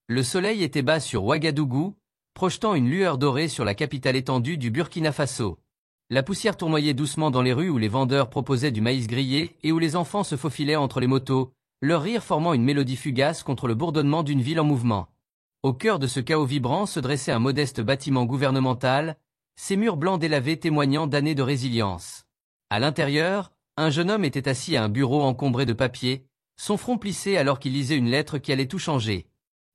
Le soleil était bas sur Ouagadougou, projetant une lueur dorée sur la capitale étendue du Burkina Faso. La poussière tournoyait doucement dans les rues où les vendeurs proposaient du maïs grillé et où les enfants se faufilaient entre les motos, leur rire formant une mélodie fugace contre le bourdonnement d'une ville en mouvement. Au cœur de ce chaos vibrant se dressait un modeste bâtiment gouvernemental, ses murs blancs délavés témoignant d'années de résilience. À l'intérieur, un jeune homme était assis à un bureau encombré de papiers, son front plissé alors qu'il lisait une lettre qui allait tout changer.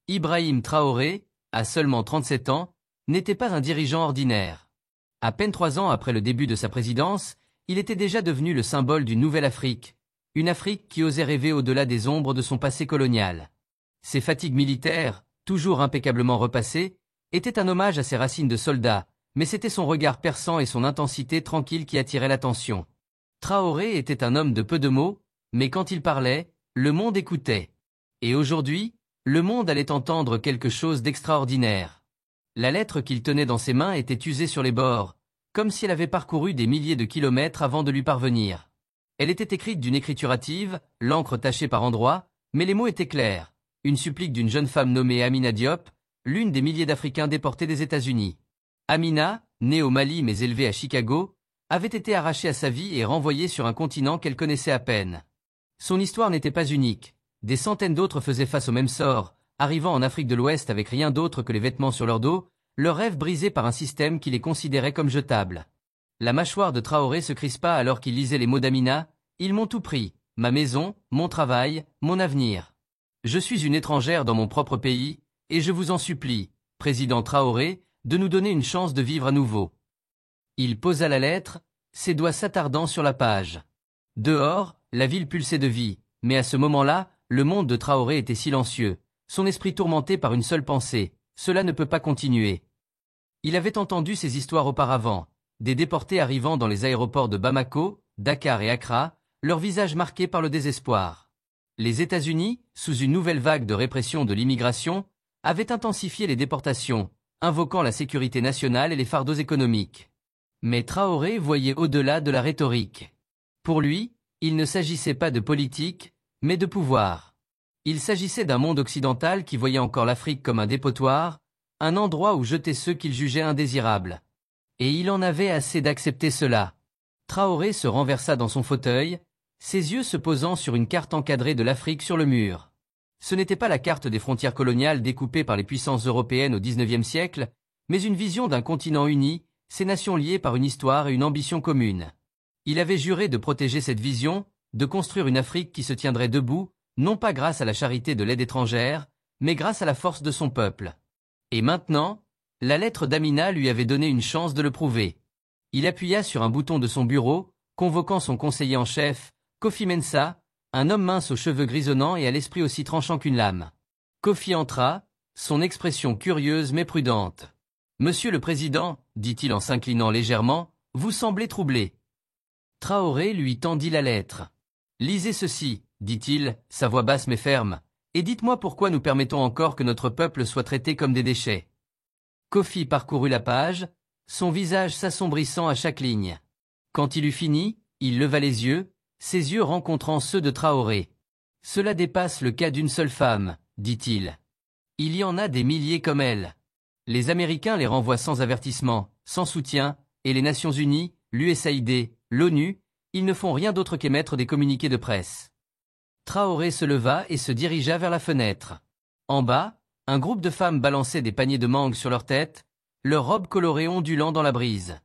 Ibrahim Traoré, à seulement 37 ans, n'était pas un dirigeant ordinaire. À peine 3 ans après le début de sa présidence, il était déjà devenu le symbole d'une nouvelle Afrique, une Afrique qui osait rêver au-delà des ombres de son passé colonial. Ses fatigues militaires, toujours impeccablement repassées, étaient un hommage à ses racines de soldat, mais c'était son regard perçant et son intensité tranquille qui attiraient l'attention. Traoré était un homme de peu de mots, mais quand il parlait, le monde écoutait. Et aujourd'hui, le monde allait entendre quelque chose d'extraordinaire. La lettre qu'il tenait dans ses mains était usée sur les bords, comme si elle avait parcouru des milliers de kilomètres avant de lui parvenir. Elle était écrite d'une écriture hâtive, l'encre tachée par endroits, mais les mots étaient clairs. Une supplique d'une jeune femme nommée Amina Diop, l'une des milliers d'Africains déportés des États-Unis. Amina, née au Mali mais élevée à Chicago, avait été arrachée à sa vie et renvoyée sur un continent qu'elle connaissait à peine. Son histoire n'était pas unique. Des centaines d'autres faisaient face au même sort, arrivant en Afrique de l'Ouest avec rien d'autre que les vêtements sur leur dos, leur rêve brisé par un système qui les considérait comme jetables. La mâchoire de Traoré se crispa alors qu'il lisait les mots d'Amina. Ils m'ont tout pris, ma maison, mon travail, mon avenir. Je suis une étrangère dans mon propre pays, et je vous en supplie, président Traoré, de nous donner une chance de vivre à nouveau. Il posa la lettre, ses doigts s'attardant sur la page. Dehors, la ville pulsait de vie, mais à ce moment-là, le monde de Traoré était silencieux, son esprit tourmenté par une seule pensée, cela ne peut pas continuer. Il avait entendu ces histoires auparavant, des déportés arrivant dans les aéroports de Bamako, Dakar et Accra, leurs visages marqués par le désespoir. Les États-Unis, sous une nouvelle vague de répression de l'immigration, avaient intensifié les déportations, invoquant la sécurité nationale et les fardeaux économiques. Mais Traoré voyait au-delà de la rhétorique. Pour lui, il ne s'agissait pas de politique, mais de pouvoir. Il s'agissait d'un monde occidental qui voyait encore l'Afrique comme un dépotoir, un endroit où jeter ceux qu'il jugeait indésirables. Et il en avait assez d'accepter cela. Traoré se renversa dans son fauteuil, ses yeux se posant sur une carte encadrée de l'Afrique sur le mur. Ce n'était pas la carte des frontières coloniales découpées par les puissances européennes au XIXe siècle, mais une vision d'un continent uni, ces nations liées par une histoire et une ambition commune. Il avait juré de protéger cette vision, de construire une Afrique qui se tiendrait debout, non pas grâce à la charité de l'aide étrangère, mais grâce à la force de son peuple. Et maintenant, la lettre d'Amina lui avait donné une chance de le prouver. Il appuya sur un bouton de son bureau, convoquant son conseiller en chef, Kofi Mensa, un homme mince aux cheveux grisonnants et à l'esprit aussi tranchant qu'une lame. Kofi entra, son expression curieuse mais prudente. « Monsieur le Président, dit-il en s'inclinant légèrement, vous semblez troublé. » Traoré lui tendit la lettre. « Lisez ceci, dit-il, sa voix basse mais ferme, et dites-moi pourquoi nous permettons encore que notre peuple soit traité comme des déchets. » Kofi parcourut la page, son visage s'assombrissant à chaque ligne. Quand il eut fini, il leva les yeux, ses yeux rencontrant ceux de Traoré. « Cela dépasse le cas d'une seule femme, dit-il. Il y en a des milliers comme elle. Les Américains les renvoient sans avertissement, sans soutien, et les Nations Unies, l'USAID, l'ONU, ils ne font rien d'autre qu'émettre des communiqués de presse. » Traoré se leva et se dirigea vers la fenêtre. En bas, un groupe de femmes balançait des paniers de mangue sur leur tête, leurs robes colorées ondulant dans la brise.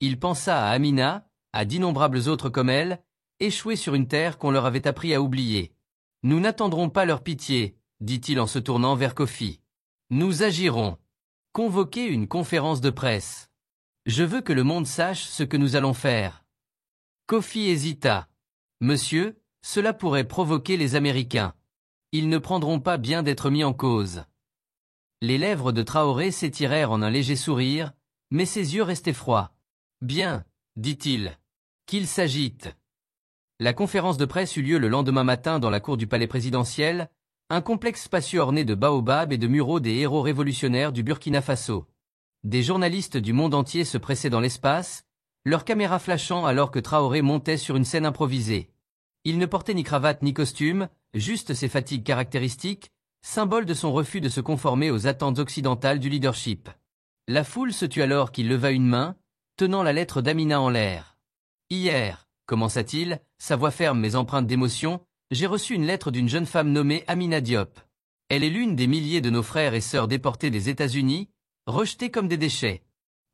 Il pensa à Amina, à d'innombrables autres comme elle, échouées sur une terre qu'on leur avait appris à oublier. « Nous n'attendrons pas leur pitié, dit-il en se tournant vers Kofi. Nous agirons. Convoquez une conférence de presse. Je veux que le monde sache ce que nous allons faire. » Kofi hésita. « Monsieur, cela pourrait provoquer les Américains. Ils ne prendront pas bien d'être mis en cause. » Les lèvres de Traoré s'étirèrent en un léger sourire, mais ses yeux restaient froids. « Bien, dit-il. Qu'il s'agite. » La conférence de presse eut lieu le lendemain matin dans la cour du palais présidentiel, un complexe spacieux orné de baobabs et de muraux des héros révolutionnaires du Burkina Faso. Des journalistes du monde entier se pressaient dans l'espace, leurs caméras flashant alors que Traoré montait sur une scène improvisée. Il ne portait ni cravate ni costume, juste ses fatigues caractéristiques, symbole de son refus de se conformer aux attentes occidentales du leadership. La foule se tut alors qu'il leva une main, tenant la lettre d'Amina en l'air. Hier, commença-t-il, sa voix ferme mais empreinte d'émotion, j'ai reçu une lettre d'une jeune femme nommée Amina Diop. Elle est l'une des milliers de nos frères et sœurs déportés des États-Unis, rejetés comme des déchets.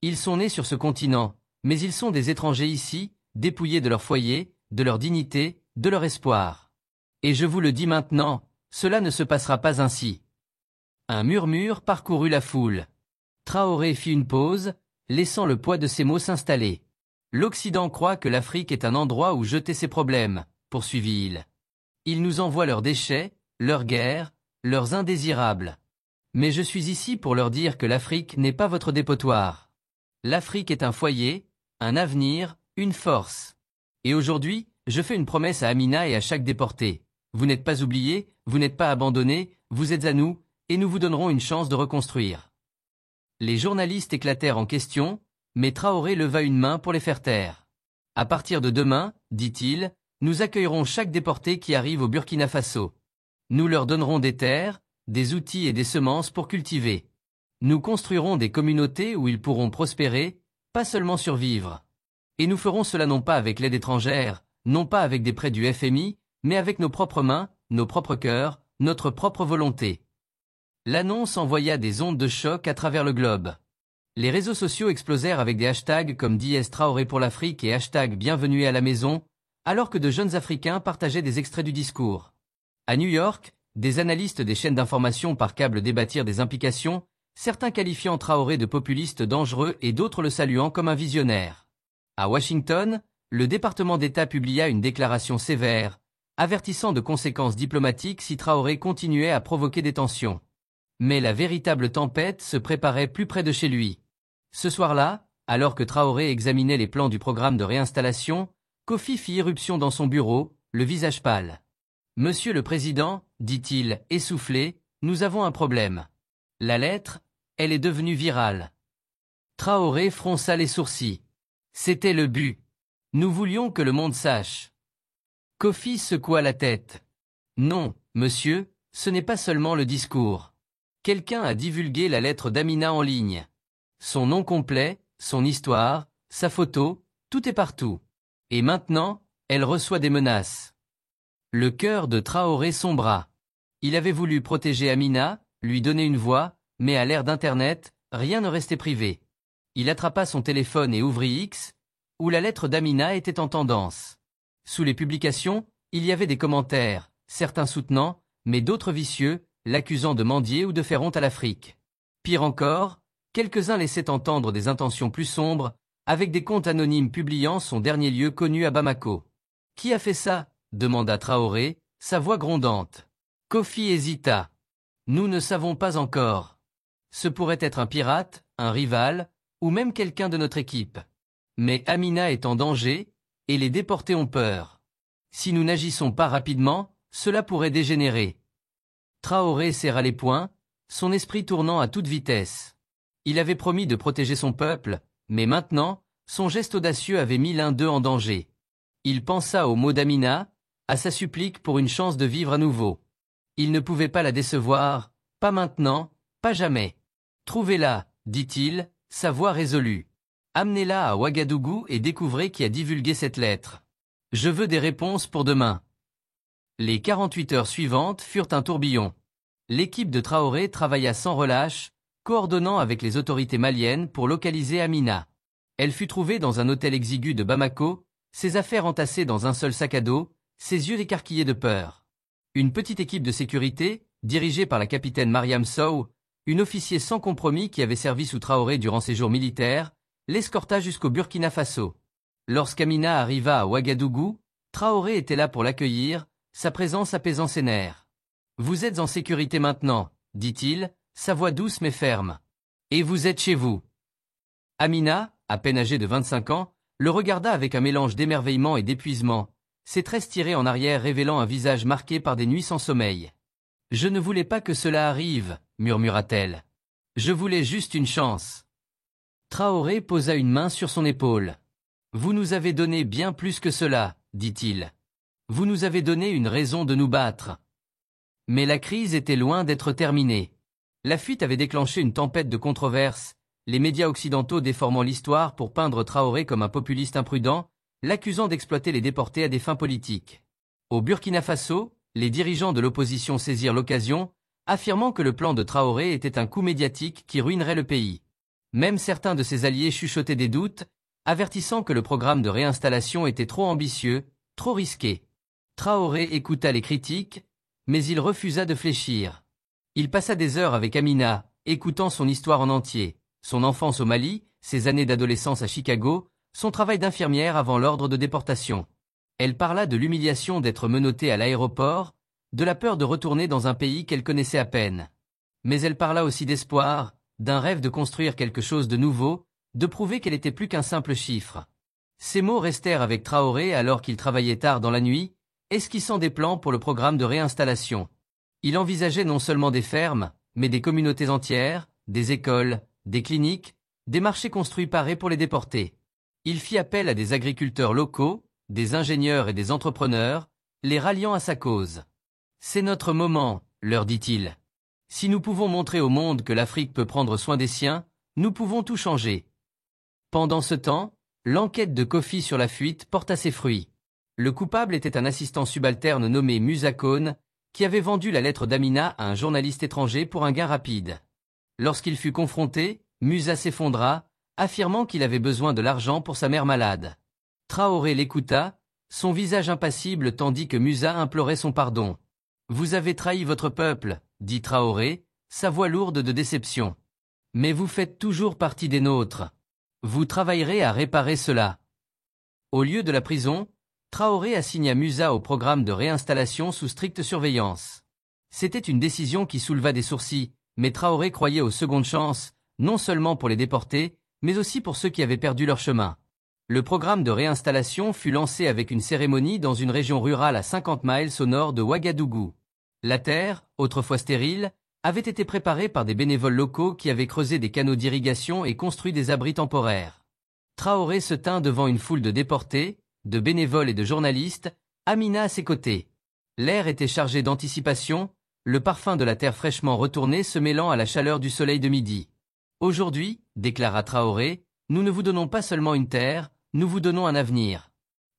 Ils sont nés sur ce continent, mais ils sont des étrangers ici, dépouillés de leur foyer, de leur dignité, de leur espoir. Et je vous le dis maintenant, cela ne se passera pas ainsi. Un murmure parcourut la foule. Traoré fit une pause, laissant le poids de ses mots s'installer. L'Occident croit que l'Afrique est un endroit où jeter ses problèmes, poursuivit-il. Ils nous envoient leurs déchets, leurs guerres, leurs indésirables. Mais je suis ici pour leur dire que l'Afrique n'est pas votre dépotoir. L'Afrique est un foyer, un avenir, une force. Et aujourd'hui, je fais une promesse à Amina et à chaque déporté. Vous n'êtes pas oubliés, vous n'êtes pas abandonnés, vous êtes à nous, et nous vous donnerons une chance de reconstruire. Les journalistes éclatèrent en questions, mais Traoré leva une main pour les faire taire. À partir de demain, dit-il, nous accueillerons chaque déporté qui arrive au Burkina Faso. Nous leur donnerons des terres, des outils et des semences pour cultiver. Nous construirons des communautés où ils pourront prospérer, pas seulement survivre. Et nous ferons cela non pas avec l'aide étrangère, non pas avec des prêts du FMI, mais avec nos propres mains, nos propres cœurs, notre propre volonté. L'annonce envoya des ondes de choc à travers le globe. Les réseaux sociaux explosèrent avec des hashtags comme DS Traoré pour l'Afrique et hashtag Bienvenue à la maison, alors que de jeunes Africains partageaient des extraits du discours. À New York, des analystes des chaînes d'information par câble débattirent des implications, certains qualifiant Traoré de populiste dangereux et d'autres le saluant comme un visionnaire. À Washington, le département d'État publia une déclaration sévère, avertissant de conséquences diplomatiques si Traoré continuait à provoquer des tensions. Mais la véritable tempête se préparait plus près de chez lui. Ce soir-là, alors que Traoré examinait les plans du programme de réinstallation, Kofi fit irruption dans son bureau, le visage pâle. « Monsieur le Président, dit-il, essoufflé, nous avons un problème. La lettre, elle est devenue virale. » Traoré fronça les sourcils. C'était le but. Nous voulions que le monde sache. Kofi secoua la tête. « Non, monsieur, ce n'est pas seulement le discours. Quelqu'un a divulgué la lettre d'Amina en ligne. Son nom complet, son histoire, sa photo, tout est partout. Et maintenant, elle reçoit des menaces. » Le cœur de Traoré sombra. Il avait voulu protéger Amina, lui donner une voix, mais à l'ère d'Internet, rien ne restait privé. Il attrapa son téléphone et ouvrit X, où la lettre d'Amina était en tendance. Sous les publications, il y avait des commentaires, certains soutenant, mais d'autres vicieux, l'accusant de mendier ou de faire honte à l'Afrique. Pire encore, quelques-uns laissaient entendre des intentions plus sombres, avec des comptes anonymes publiant son dernier lieu connu à Bamako. « Qui a fait ça ?» demanda Traoré, sa voix grondante. Kofi hésita. « Nous ne savons pas encore. Ce pourrait être un pirate, un rival, ou même quelqu'un de notre équipe. Mais Amina est en danger, et les déportés ont peur. Si nous n'agissons pas rapidement, cela pourrait dégénérer. » Traoré serra les poings, son esprit tournant à toute vitesse. Il avait promis de protéger son peuple, mais maintenant, son geste audacieux avait mis l'un d'eux en danger. Il pensa aux mots d'Amina, à sa supplique pour une chance de vivre à nouveau. Il ne pouvait pas la décevoir, pas maintenant, pas jamais. « Trouvez-la, dit-il, sa voix résolue. Amenez-la à Ouagadougou et découvrez qui a divulgué cette lettre. Je veux des réponses pour demain. » Les 48 heures suivantes furent un tourbillon. L'équipe de Traoré travailla sans relâche, coordonnant avec les autorités maliennes pour localiser Amina. Elle fut trouvée dans un hôtel exigu de Bamako, ses affaires entassées dans un seul sac à dos, ses yeux écarquillés de peur. Une petite équipe de sécurité, dirigée par la capitaine Mariam Sow, une officier sans compromis qui avait servi sous Traoré durant ses jours militaires, l'escorta jusqu'au Burkina Faso. Lorsqu'Amina arriva à Ouagadougou, Traoré était là pour l'accueillir, sa présence apaisant ses nerfs. « Vous êtes en sécurité maintenant, dit-il, sa voix douce mais ferme. Et vous êtes chez vous. » Amina, à peine âgée de 25 ans, le regarda avec un mélange d'émerveillement et d'épuisement, ses tresses tirées en arrière révélant un visage marqué par des nuits sans sommeil. « Je ne voulais pas que cela arrive, » murmura-t-elle. « Je voulais juste une chance. » Traoré posa une main sur son épaule. « Vous nous avez donné bien plus que cela, dit-il. Vous nous avez donné une raison de nous battre. Mais la crise était loin d'être terminée. La fuite avait déclenché une tempête de controverses, les médias occidentaux déformant l'histoire pour peindre Traoré comme un populiste imprudent, l'accusant d'exploiter les déportés à des fins politiques. Au Burkina Faso, les dirigeants de l'opposition saisirent l'occasion, affirmant que le plan de Traoré était un coup médiatique qui ruinerait le pays. Même certains de ses alliés chuchotaient des doutes, avertissant que le programme de réinstallation était trop ambitieux, trop risqué. Traoré écouta les critiques, mais il refusa de fléchir. Il passa des heures avec Amina, écoutant son histoire en entier, son enfance au Mali, ses années d'adolescence à Chicago, son travail d'infirmière avant l'ordre de déportation. Elle parla de l'humiliation d'être menottée à l'aéroport, de la peur de retourner dans un pays qu'elle connaissait à peine. Mais elle parla aussi d'espoir, d'un rêve de construire quelque chose de nouveau, de prouver qu'elle était plus qu'un simple chiffre. Ces mots restèrent avec Traoré alors qu'il travaillait tard dans la nuit, esquissant des plans pour le programme de réinstallation. Il envisageait non seulement des fermes, mais des communautés entières, des écoles, des cliniques, des marchés construits parés pour les déportés. Il fit appel à des agriculteurs locaux, des ingénieurs et des entrepreneurs, les ralliant à sa cause. C'est notre moment, leur dit-il. Si nous pouvons montrer au monde que l'Afrique peut prendre soin des siens, nous pouvons tout changer. Pendant ce temps, l'enquête de Kofi sur la fuite porta ses fruits. Le coupable était un assistant subalterne nommé Musa Kone, qui avait vendu la lettre d'Amina à un journaliste étranger pour un gain rapide. Lorsqu'il fut confronté, Musa s'effondra, affirmant qu'il avait besoin de l'argent pour sa mère malade. Traoré l'écouta, son visage impassible tandis que Musa implorait son pardon. « Vous avez trahi votre peuple », dit Traoré, sa voix lourde de déception. « Mais vous faites toujours partie des nôtres. Vous travaillerez à réparer cela. » Au lieu de la prison, Traoré assigna Musa au programme de réinstallation sous stricte surveillance. C'était une décision qui souleva des sourcils, mais Traoré croyait aux secondes chances, non seulement pour les déportés, mais aussi pour ceux qui avaient perdu leur chemin. Le programme de réinstallation fut lancé avec une cérémonie dans une région rurale à 50 miles au nord de Ouagadougou. La terre, autrefois stérile, avait été préparée par des bénévoles locaux qui avaient creusé des canaux d'irrigation et construit des abris temporaires. Traoré se tint devant une foule de déportés, de bénévoles et de journalistes, Amina à ses côtés. L'air était chargé d'anticipation, le parfum de la terre fraîchement retournée se mêlant à la chaleur du soleil de midi. « Aujourd'hui, déclara Traoré, nous ne vous donnons pas seulement une terre, nous vous donnons un avenir.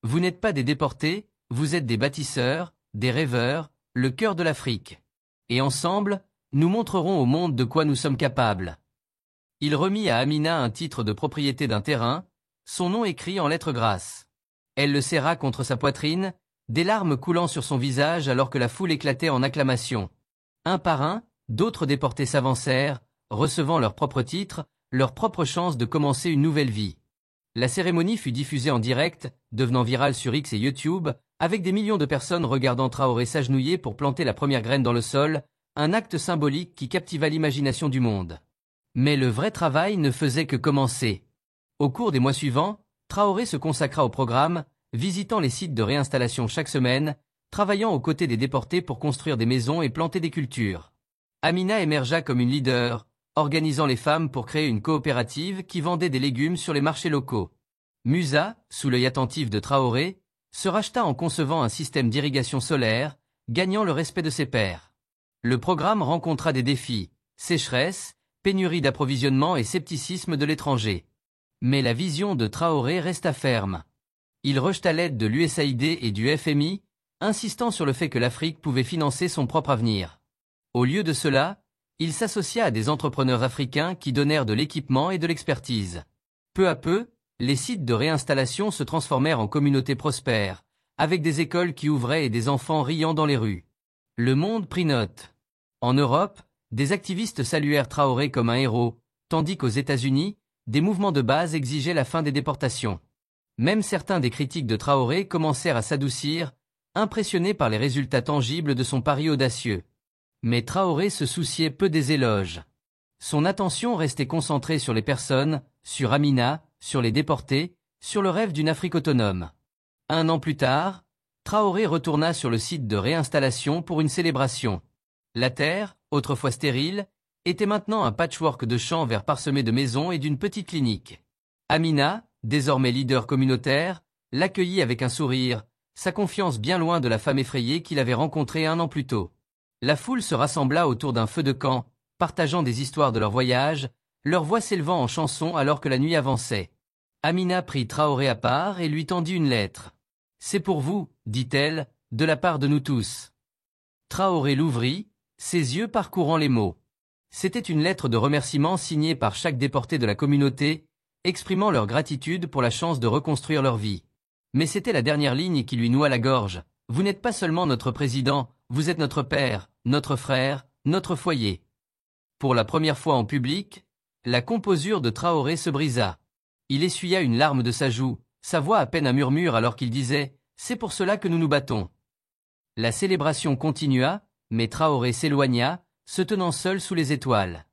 Vous n'êtes pas des déportés, vous êtes des bâtisseurs, des rêveurs, le cœur de l'Afrique. Et ensemble, nous montrerons au monde de quoi nous sommes capables. » Il remit à Amina un titre de propriété d'un terrain, son nom écrit en lettres grasses. Elle le serra contre sa poitrine, des larmes coulant sur son visage alors que la foule éclatait en acclamations. Un par un, d'autres déportés s'avancèrent, recevant leur propre titre, leur propre chance de commencer une nouvelle vie. La cérémonie fut diffusée en direct, devenant virale sur X et YouTube, avec des millions de personnes regardant Traoré s'agenouiller pour planter la première graine dans le sol, un acte symbolique qui captiva l'imagination du monde. Mais le vrai travail ne faisait que commencer. Au cours des mois suivants, Traoré se consacra au programme, visitant les sites de réinstallation chaque semaine, travaillant aux côtés des déportés pour construire des maisons et planter des cultures. Amina émergea comme une leader, organisant les femmes pour créer une coopérative qui vendait des légumes sur les marchés locaux. Musa, sous l'œil attentif de Traoré, se racheta en concevant un système d'irrigation solaire, gagnant le respect de ses pairs. Le programme rencontra des défis, sécheresse, pénurie d'approvisionnement et scepticisme de l'étranger. Mais la vision de Traoré resta ferme. Il rejeta l'aide de l'USAID et du FMI, insistant sur le fait que l'Afrique pouvait financer son propre avenir. Au lieu de cela, il s'associa à des entrepreneurs africains qui donnèrent de l'équipement et de l'expertise. Peu à peu, les sites de réinstallation se transformèrent en communautés prospères, avec des écoles qui ouvraient et des enfants riant dans les rues. Le monde prit note. En Europe, des activistes saluèrent Traoré comme un héros, tandis qu'aux États-Unis, des mouvements de base exigeaient la fin des déportations. Même certains des critiques de Traoré commencèrent à s'adoucir, impressionnés par les résultats tangibles de son pari audacieux. Mais Traoré se souciait peu des éloges. Son attention restait concentrée sur les personnes, sur Amina, sur les déportés, sur le rêve d'une Afrique autonome. Un an plus tard, Traoré retourna sur le site de réinstallation pour une célébration. La terre, autrefois stérile, était maintenant un patchwork de champs verts parsemés de maisons et d'une petite clinique. Amina, désormais leader communautaire, l'accueillit avec un sourire, sa confiance bien loin de la femme effrayée qu'il avait rencontrée un an plus tôt. La foule se rassembla autour d'un feu de camp, partageant des histoires de leur voyage, leur voix s'élevant en chansons alors que la nuit avançait. Amina prit Traoré à part et lui tendit une lettre. « C'est pour vous, dit-elle, de la part de nous tous. » Traoré l'ouvrit, ses yeux parcourant les mots. C'était une lettre de remerciement signée par chaque déporté de la communauté, exprimant leur gratitude pour la chance de reconstruire leur vie. Mais c'était la dernière ligne qui lui noua la gorge. « Vous n'êtes pas seulement notre président, vous êtes notre père, notre frère, notre foyer. » Pour la première fois en public, la composure de Traoré se brisa. Il essuya une larme de sa joue, sa voix à peine un murmure alors qu'il disait « C'est pour cela que nous nous battons ». La célébration continua, mais Traoré s'éloigna, se tenant seul sous les étoiles.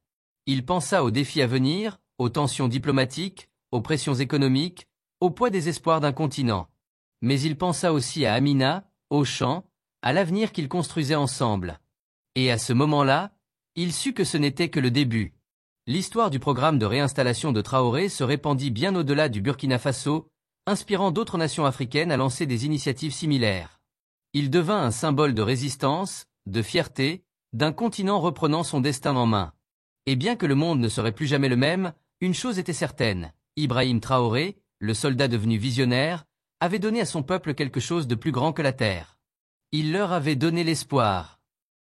Il pensa aux défis à venir, aux tensions diplomatiques, aux pressions économiques, au poids des espoirs d'un continent. Mais il pensa aussi à Amina, aux chants, à l'avenir qu'ils construisaient ensemble. Et à ce moment-là, il sut que ce n'était que le début. L'histoire du programme de réinstallation de Traoré se répandit bien au-delà du Burkina Faso, inspirant d'autres nations africaines à lancer des initiatives similaires. Il devint un symbole de résistance, de fierté, d'un continent reprenant son destin en main. Et bien que le monde ne serait plus jamais le même, une chose était certaine, Ibrahim Traoré, le soldat devenu visionnaire, avait donné à son peuple quelque chose de plus grand que la terre. Il leur avait donné l'espoir.